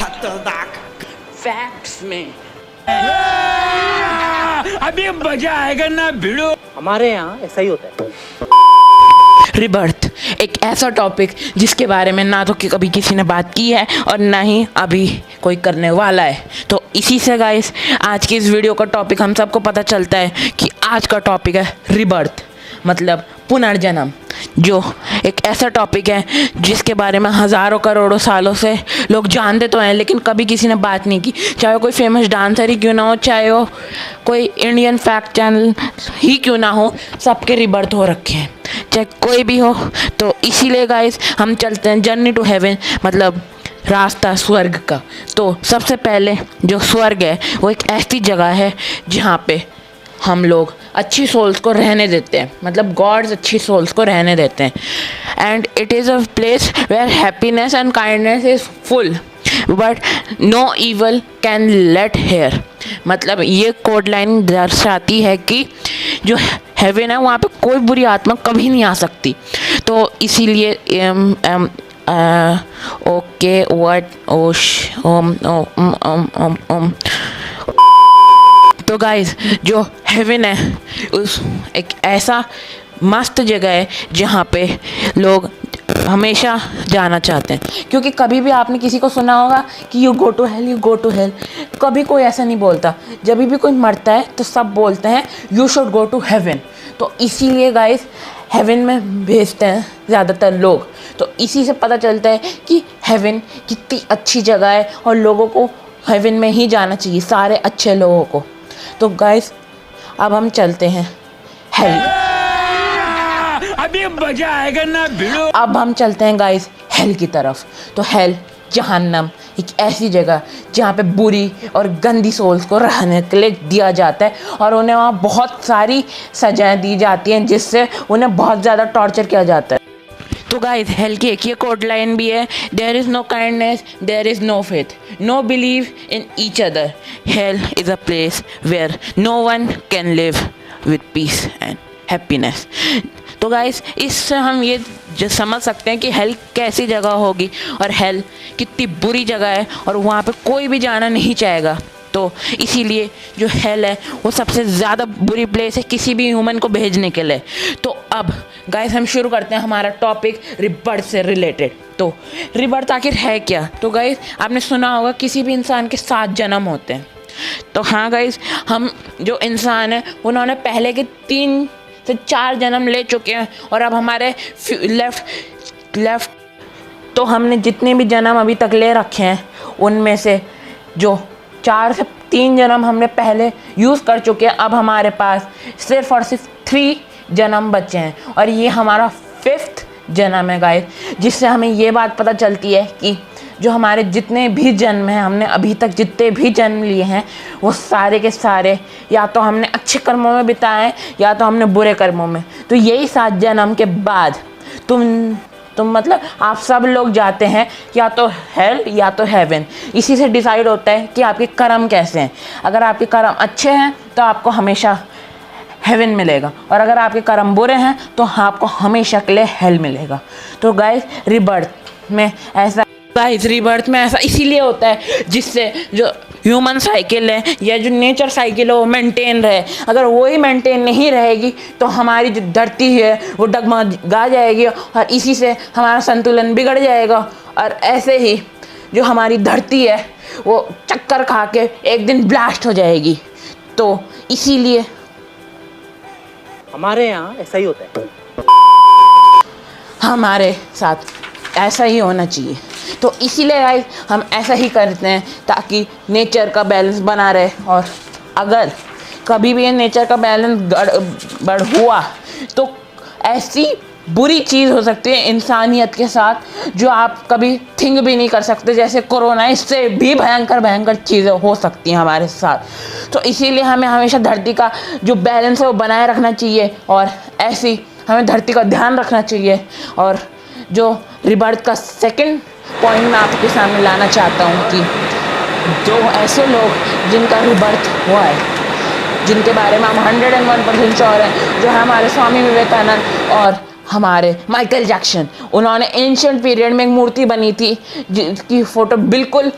खतरनाक फैक्ट्स में। अभी मजा आएगा ना भिड़ो। हमारे यहाँ ऐसा ही होता है। रिबर्थ एक ऐसा टॉपिक जिसके बारे में ना तो कभी किसी ने बात की है और ना ही अभी कोई करने वाला है। तो इसी से गाइस आज की इस वीडियो का टॉपिक हम सबको पता चलता है कि आज का टॉपिक है रिबर्थ, मतलब पुनर्जन्म, जो एक ऐसा टॉपिक है जिसके बारे में हज़ारों करोड़ों सालों से लोग जानते तो हैं लेकिन कभी किसी ने बात नहीं की। चाहे वो कोई फेमस डांसर ही क्यों ना हो, चाहे वो कोई इंडियन फैक्ट चैनल ही क्यों ना हो, सबके रिबर्थ हो रखे हैं, चाहे कोई भी हो। तो इसीलिए गाइस हम चलते हैं जर्नी टू हेवन, मतलब रास्ता स्वर्ग का। तो सबसे पहले जो स्वर्ग है वो एक ऐसी जगह है जहाँ पे हम लोग अच्छी सोल्स को रहने देते हैं, मतलब गॉड्स अच्छी सोल्स को रहने देते हैं। And it is a place where happiness and kindness is full but no evil can let here. मतलब ये कोड लाइन दर्शाती है कि जो हेवन है वहाँ पे कोई बुरी आत्मा कभी नहीं आ सकती। तो इसीलिए ओके व्हाट ओम तो गाइस जो हेवन है उस एक ऐसा मस्त जगह है जहाँ पे लोग हमेशा जाना चाहते हैं। क्योंकि कभी भी आपने किसी को सुना होगा कि you go to hell, you go to hell, कभी कोई ऐसा नहीं बोलता। जब भी कोई मरता है तो सब बोलते हैं you should go to heaven. तो इसीलिए गाइस हेवन में भेजते हैं ज़्यादातर लोग। तो इसी से पता चलता है कि हेवन कितनी अच्छी जगह है और लोगों को हेवन में ही जाना चाहिए, सारे अच्छे लोगों को। तो गाइस अब हम चलते हैं हेल। अभी मजा आएगा ना भिड़ो। अब हम चलते हैं गाइस हेल की तरफ। तो हेल जहन्नम एक ऐसी जगह जहाँ पे बुरी और गंदी सोल्स को रहने के लिए दिया जाता है और उन्हें वहाँ बहुत सारी सजाएं दी जाती हैं जिससे उन्हें बहुत ज़्यादा टॉर्चर किया जाता है। तो गाइस हेल की एक ये कोड लाइन भी है, there is no kindness, there is no faith, no believe in each other, hell is a place where no one can live with peace and happiness. तो गाइस इससे हम ये समझ सकते हैं कि हेल कैसी जगह होगी और हेल कितनी बुरी जगह है और वहाँ पे कोई भी जाना नहीं चाहेगा। तो इसीलिए जो हेल है वो सबसे ज़्यादा बुरी प्लेस है किसी भी ह्यूमन को भेजने के लिए। तो अब गाइस हम शुरू करते हैं हमारा टॉपिक रिबर्थ से रिलेटेड। तो रिबर्थ आखिर है क्या? तो गाइस आपने सुना होगा किसी भी इंसान के 7 जन्म होते हैं। तो हाँ गाइस हम जो इंसान है उन्होंने पहले के 3 से 4 जन्म ले चुके हैं और अब हमारे लेफ्ट तो हमने जितने भी जन्म अभी तक ले रखे हैं उनमें से जो 4 से 3 जन्म हमने पहले यूज़ कर चुके हैं, अब हमारे पास सिर्फ और सिर्फ 3 जन्म बचे हैं और ये हमारा 5th जन्म है गाइस। जिससे हमें ये बात पता चलती है कि जो हमारे जितने भी जन्म हैं, हमने अभी तक जितने भी जन्म लिए हैं वो सारे के सारे या तो हमने अच्छे कर्मों में बिताए हैं या तो हमने बुरे कर्मों में। तो यही 7 जन्म के बाद तुम मतलब आप सब लोग जाते हैं या तो हेल या तो हेवन। इसी से डिसाइड होता है कि आपके कर्म कैसे हैं। अगर आपके कर्म अच्छे हैं तो आपको हमेशा हेवन मिलेगा और अगर आपके कर्म बुरे हैं तो आपको हमेशा के लिए हेल मिलेगा। तो गाइस रिबर्थ में ऐसा इसीलिए होता है जिससे जो ह्यूमन साइकिल है या जो नेचर साइकिल है वो मेंटेन रहे। अगर वो ही मेंटेन नहीं रहेगी तो हमारी जो धरती है वो डगमगा जाएगी और इसी से हमारा संतुलन बिगड़ जाएगा और ऐसे ही जो हमारी धरती है वो चक्कर खा के एक दिन ब्लास्ट हो जाएगी। तो इसीलिए हमारे यहाँ ऐसा ही होता है। हमारे साथ ऐसा ही होना चाहिए। तो इसीलिए गाइस हम ऐसा ही करते हैं ताकि नेचर का बैलेंस बना रहे। और अगर कभी भी नेचर का बैलेंस गड़बड़ हुआ तो ऐसी बुरी चीज़ हो सकती है इंसानियत के साथ जो आप कभी थिंक भी नहीं कर सकते, जैसे कोरोना। इससे भी भयंकर चीज़ें हो सकती हैं हमारे साथ। तो इसीलिए हमें हमेशा धरती का जो बैलेंस है वो बनाए रखना चाहिए और ऐसी हमें धरती का ध्यान रखना चाहिए। और जो रिबर्थ का सेकंड पॉइंट मैं आपके सामने लाना चाहता हूँ कि जो ऐसे लोग जिनका रिबर्थ हुआ है, जिनके बारे में हम 101% श्योर हैं, जो है हमारे स्वामी विवेकानंद और हमारे माइकल जैक्सन। उन्होंने एंशिएंट पीरियड में एक मूर्ति बनी थी जिसकी फ़ोटो बिल्कुल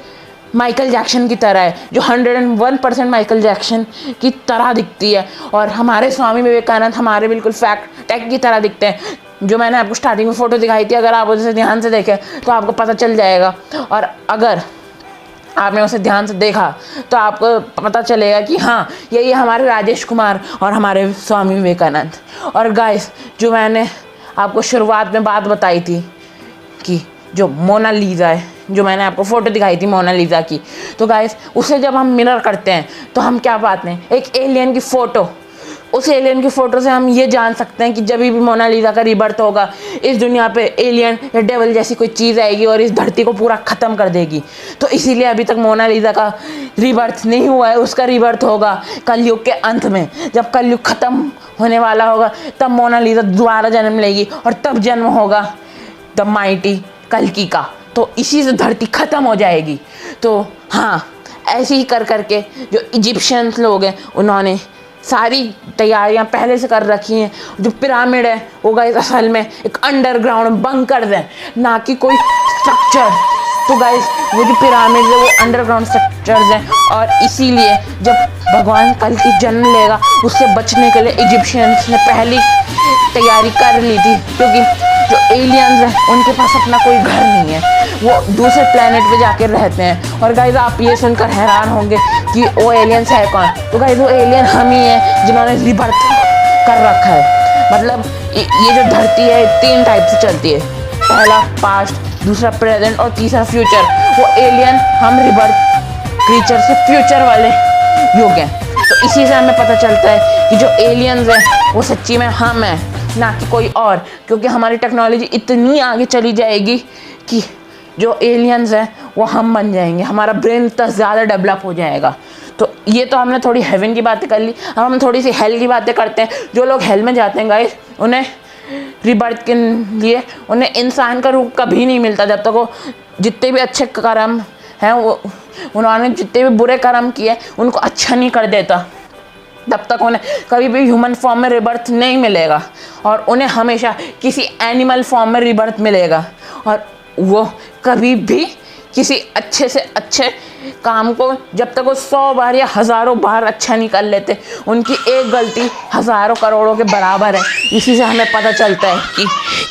माइकल जैक्सन की तरह है, जो 101% माइकल जैक्सन की तरह दिखती है। और हमारे स्वामी विवेकानंद हमारे बिल्कुल फैक्ट टैग की तरह दिखते हैं। जो मैंने आपको स्टार्टिंग में फ़ोटो दिखाई थी, अगर आप उसे ध्यान से देखें तो आपको पता चल जाएगा। और अगर आपने उसे ध्यान से देखा तो आपको पता चलेगा कि हाँ, यही हमारे राजेश कुमार और हमारे स्वामी विवेकानंद। और गाइस, जो मैंने आपको शुरुआत में बात बताई थी कि जो मोनालिसा है, जो मैंने आपको फ़ोटो दिखाई थी मोनालिसा की, तो गाइस उसे जब हम मिरर करते हैं तो हम क्या पाते हैं? एक एलियन की फ़ोटो। उस एलियन की फ़ोटो से हम ये जान सकते हैं कि जब भी मोनालिसा का रीबर्थ होगा, इस दुनिया पे एलियन या डेविल जैसी कोई चीज़ आएगी और इस धरती को पूरा ख़त्म कर देगी। तो इसीलिए अभी तक मोनालिसा का रीबर्थ नहीं हुआ है। उसका रीबर्थ होगा कलयुग के अंत में। जब कलयुग ख़त्म होने वाला होगा तब मोनालिसा दोबारा जन्म लेगी और तब जन्म होगा द माइटी कल्कि का। तो इसी से धरती ख़त्म हो जाएगी। तो हाँ, ऐसे ही कर करके जो इजिप्शियंस लोग हैं उन्होंने सारी तैयारियां पहले से कर रखी हैं। जो पिरामिड है वो गाइस असल में एक अंडरग्राउंड बंकर है, ना कि कोई स्ट्रक्चर। तो गाइस वो जो पिरामिड है वो अंडरग्राउंड स्ट्रक्चर्स हैं। और इसीलिए जब भगवान कल की जन्म लेगा, उससे बचने के लिए इजिप्शियंस ने पहली तैयारी कर ली थी, क्योंकि जो एलियंस हैं उनके पास अपना कोई घर नहीं है, वो दूसरे प्लेनेट पे जाकर रहते हैं। और गाइस आप ये सुनकर हैरान होंगे कि वो एलियंस है कौन? तो गाइस वो एलियन हम ही हैं जिन्होंने रीबर्थ कर रखा है। मतलब ये जो धरती है 3 टाइप से चलती है, पहला पास्ट, दूसरा प्रेजेंट और तीसरा फ्यूचर। वो एलियन हम रीबर्थ क्रीचर से फ्यूचर वाले युग हैं। तो इसी से हमें पता चलता है कि जो एलियंस हैं वो सच्ची में हम हैं, ना कि कोई और। क्योंकि हमारी टेक्नोलॉजी इतनी आगे चली जाएगी कि जो एलियंस हैं वो हम बन जाएंगे। हमारा ब्रेन इतना ज़्यादा डेवलप हो जाएगा। तो ये तो हमने थोड़ी हेवन की बातें कर ली। अब हम थोड़ी सी हेल की बातें करते हैं। जो लोग हेल में जाते हैं गाइस, उन्हें रीबर्थ के लिए उन्हें इंसान का रूप कभी नहीं मिलता। जब तक वो जितने भी अच्छे कर्म हैं, वो उन्होंने जितने भी बुरे कर्म किए उनको अच्छा नहीं कर देता, तब तक उन्हें कभी भी ह्यूमन फॉर्म में रिबर्थ नहीं मिलेगा। और उन्हें हमेशा किसी एनिमल फॉर्म में रिबर्थ मिलेगा। और वो कभी भी किसी अच्छे से अच्छे काम को, जब तक वो 100 बार या हज़ारों बार अच्छा नहीं कर लेते, उनकी एक गलती हज़ारों करोड़ों के बराबर है। इसी से हमें पता चलता है कि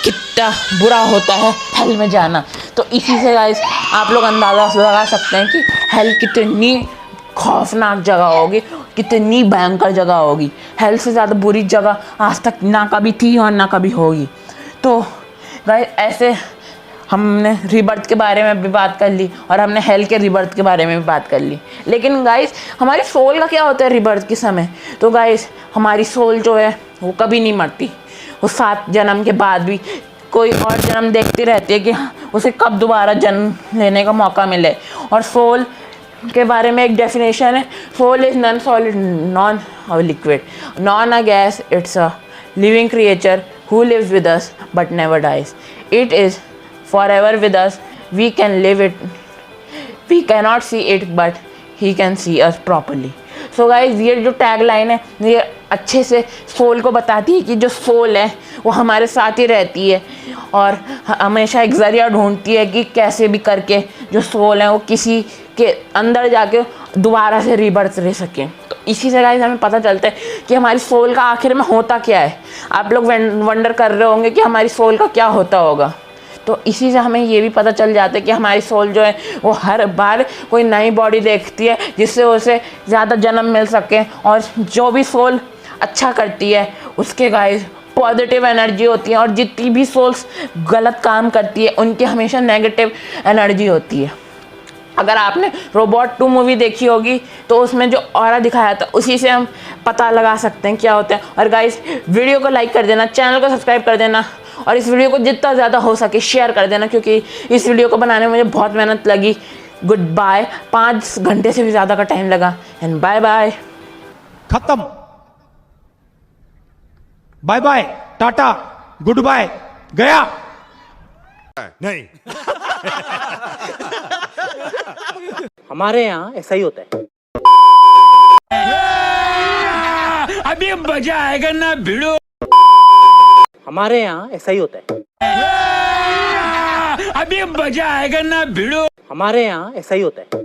कितना बुरा होता है हेल में जाना। तो इसी से गाइस आप लोग अंदाज़ा लगा सकते हैं कि हेल कितनी खौफनाक जगह होगी, कितनी भयंकर जगह होगी। हेल से ज़्यादा बुरी जगह आज तक ना कभी थी और ना कभी होगी। तो गाइस ऐसे हमने रीबर्थ के बारे में भी बात कर ली और हमने हेल के रीबर्थ के बारे में भी बात कर ली। लेकिन गाइस हमारी सोल का क्या होता है रीबर्थ के समय? तो गाइस हमारी सोल जो है वो कभी नहीं मरती। वो 7 जन्म के बाद भी कोई और जन्म देखती रहती है कि उसे कब दोबारा जन्म लेने का मौका मिले। और सोल के बारे में एक डेफिनेशन है, soul is non solid non liquid non a gas, it's a living creature who lives with us but never dies. It is forever with us. We can live it. We cannot see it but he can see us properly. So guys ये जो tag line है ये अच्छे से soul को बताती है कि जो सोल है वो हमारे साथ ही रहती है और हमेशा एक ज़रिया ढूंढती है कि कैसे भी करके जो सोल है वो किसी के अंदर जाके दोबारा से रीबर्थ ले सकें। तो इसी से गाइस हमें पता चलता है कि हमारी सोल का आखिर में होता क्या है। आप लोग वंडर कर रहे होंगे कि हमारी सोल का क्या होता होगा। तो इसी से हमें ये भी पता चल जाता है कि हमारी सोल जो है वो हर बार कोई नई बॉडी देखती है जिससे उसे ज़्यादा जन्म मिल सके। और जो भी सोल अच्छा करती है उसके गाइस पॉजिटिव एनर्जी होती है और जितनी भी सोल्स गलत काम करती है उनकी हमेशा नेगेटिव एनर्जी होती है। अगर आपने रोबोट 2 मूवी देखी होगी तो उसमें जो ऑरा दिखाया था उसी से हम पता लगा सकते हैं क्या होता है। और गाइस वीडियो को लाइक कर देना, चैनल को सब्सक्राइब कर देना और इस वीडियो को जितना ज़्यादा हो सके शेयर कर देना, क्योंकि इस वीडियो को बनाने में मुझे बहुत मेहनत लगी। Good bye. 5 घंटे से भी ज़्यादा का टाइम लगा। And bye bye. खत्म। Bye bye, tata, goodbye, गया नहीं। हमारे यहाँ ऐसा ही होता है। अभी मजा आएगा ना भिड़ो। हमारे यहाँ ऐसा ही होता है। अभी मजा आएगा ना भिड़ो। हमारे यहाँ ऐसा ही होता है।